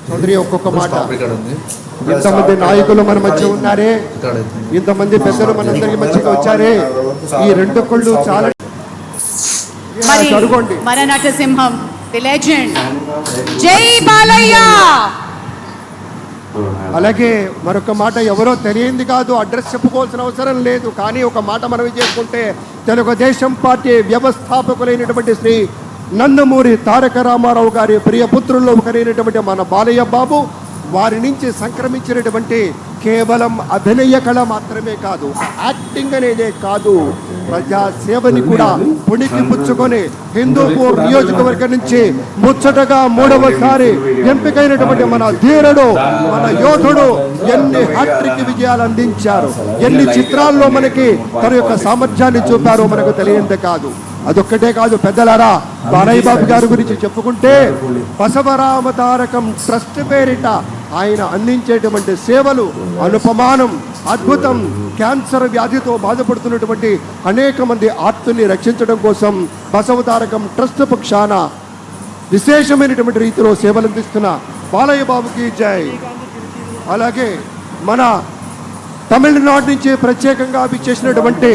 చౌదరి ఒక్కొక్క మాట. ఇంతమంది నాయకులు మన మధ్య ఉన్నారే, ఇంతమంది పెద్దలు మనందరికి మధ్యకి వచ్చారే, ఈ రెండు కళ్ళు చాలా. మన నటసింహం ది లెజెండ్ జై బాలయ్య. అలాగే మరొక మాట, ఎవరో తెలియంది కాదు, అడ్రస్ చెప్పుకోవాల్సిన అవసరం లేదు, కానీ ఒక మాట మనవి చేసుకుంటే తెలుగుదేశం పార్టీ వ్యవస్థాపకులైనటువంటి శ్రీ నందమూరి తారక రామారావు గారి ప్రియపుత్రుల్లో ఒకరైనటువంటి మన బాలయ్య బాబు, వారి నుంచి సంక్రమించినటువంటి కేవలం అభినయ కళ మాత్రమే కాదు, యాక్టింగ్ అనేదే కాదు, ప్రజాసేవని కూడా పుణికి పుచ్చుకొని హిందూపూర్ నియోజకవర్గం నుంచి ముచ్చటగా 3వసారి ఎంపికైనటువంటి మన ధీరుడు, మన యోధుడు ఎన్ని హ్యాట్రిక్ విజయాలు అందించారు, ఎన్ని చిత్రాల్లో మనకి తన యొక్క సామర్థ్యాన్ని చూపారో మనకు తెలియందే కాదు. అదొక్కటే కాదు పెద్దలారా, బాలయ్య బాబు గారి గురించి చెప్పుకుంటే బసవరామ తారకం ట్రస్ట్ పేరిట ఆయన అందించేటువంటి సేవలు అనుపమానం, అద్భుతం. క్యాన్సర్ వ్యాధితో బాధపడుతున్నటువంటి అనేక మంది ఆర్తుల్ని రక్షించడం కోసం బసవ తారకం ట్రస్ట్ పక్షాన విశేషమైనటువంటి రీతిలో సేవలు అందిస్తున్న బాలయ్య బాబుకి జై. అలాగే మన తమిళనాడు నుంచి ప్రత్యేకంగా విచ్చేసినటువంటి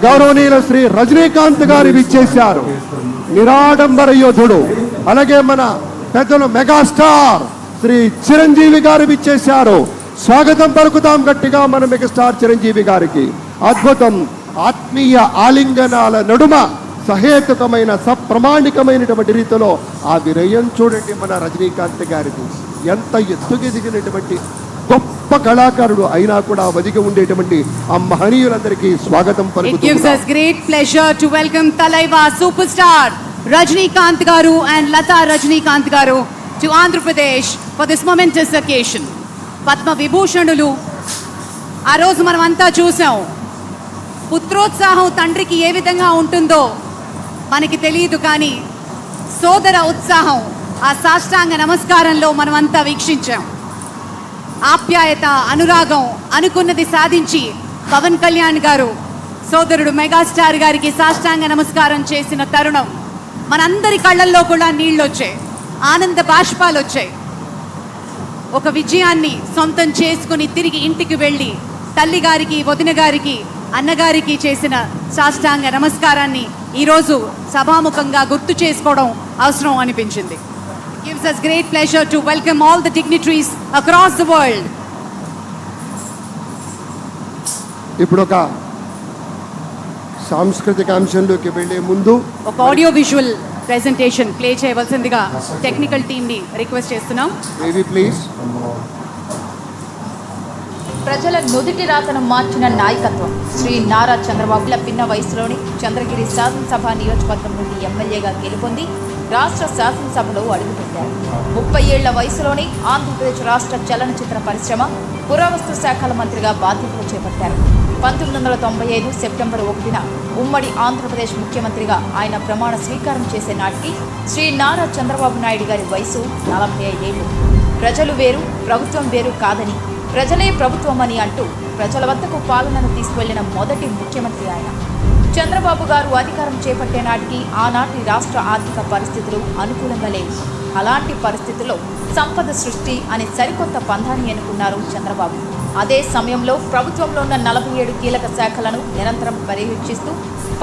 గౌరవనీయుల శ్రీ రజనీకాంత్ గారు విచ్చేశారు, నిరాడంబర యోధుడు. అలాగే మన పెద్దలు మెగాస్టార్ శ్రీ చిరంజీవి గారు విచ్చేశారు. స్వాగతం పలుకుతాం గట్టిగా మన మెగాస్టార్ చిరంజీవి గారికి. అద్భుతం. ఆత్మీయ ఆలింగనాల నడుమ సహేతుకమైన సప్రమాణికమైనటువంటి రీతిలో ఆ వినయం చూడండి మన రజనీకాంత్ గారికి. ఎంత ఎత్తుకెదిగినటువంటి గొప్ప కళాకారుడు అయినా కూడా వదిగి ఉండేటువంటి ఆ మహనీయులందరికీ స్వాగతం పలుకుతున్నాం. It gives us great pleasure to welcome Talaiva superstar Rajnikanth garu and Lata Rajnikanth garu to Andhra Pradesh for this momentous occasion. Padma విభూషణులు ఆ రోజు మనం అంతా చూసాం. పుత్రోత్సాహం తండ్రికి ఏ విధంగా ఉంటుందో మనకి తెలియదు, కానీ సోదర ఉత్సాహం ఆ సాష్టాంగ నమస్కారంలో మనం అంతా వీక్షించాం. ఆప్యాయత, అనురాగం, అనుకున్నది సాధించి పవన్ కళ్యాణ్ గారు సోదరుడు మెగాస్టార్ గారికి సాష్టాంగ నమస్కారం చేసిన తరుణం మనందరి కళ్ళల్లో కూడా నీళ్ళు వచ్చాయి, ఆనంద బాష్పాలు వచ్చాయి. ఒక విజయాన్ని సొంతం చేసుకుని తిరిగి ఇంటికి వెళ్ళి తల్లి గారికి, వదిన గారికి, అన్నగారికి చేసిన సాష్టాంగ నమస్కారాన్ని ఈరోజు సభాముఖంగా గుర్తు చేసుకోవడం అవసరం అనిపించింది. Gives us great pleasure to welcome all the dignitaries across the world. ఇప్పుడు ఒక సాంస్కృతిక అంశంలోకి వెళ్ళే ముందు ఒక ఆడియో విజువల్ ప్రెజెంటేషన్ ప్లే చేయవలసిందిగా టెక్నికల్ టీమ్ ని రిక్వెస్ట్ చేస్తున్నాం. Maybe please. ప్రజల నుదిటి రాతను మార్చిన నాయకత్వం శ్రీ నారా చంద్రబాబు పిన్న వయసులోని చంద్రగిరి శాసనసభ నియోజకవర్గం నుండి ఎమ్మెల్యేగా గెలుపొంది రాష్ట్ర శాసనసభలో అడుగుపెట్టారు. 30 ఏళ్ల వయసులోనే ఆంధ్రప్రదేశ్ రాష్ట్ర చలనచిత్ర పరిశ్రమ పురావస్తు శాఖల మంత్రిగా బాధ్యతలు చేపట్టారు. 1995 సెప్టెంబర్ 1న ఉమ్మడి ఆంధ్రప్రదేశ్ ముఖ్యమంత్రిగా ఆయన ప్రమాణ స్వీకారం చేసే నాటికి శ్రీ నారా చంద్రబాబు నాయుడు గారి వయసు 45 ఏళ్లు. ప్రజలు వేరు, ప్రభుత్వం వేరు కాదని, ప్రజలే ప్రభుత్వమని అంటూ ప్రజల వద్దకు పాలనను తీసుకువెళ్లిన మొదటి ముఖ్యమంత్రి ఆయన. చంద్రబాబు గారు అధికారం చేపట్టే నాటికి ఆనాటి రాష్ట్ర ఆర్థిక పరిస్థితులు అనుకూలంగా లేవు. అలాంటి పరిస్థితుల్లో సంపద సృష్టి అనే సరికొత్త పంథాన్ని ఎన్నుకున్నారు చంద్రబాబు. అదే సమయంలో ప్రభుత్వంలో ఉన్న 47 కీలక శాఖలను నిరంతరం పర్యవేక్షిస్తూ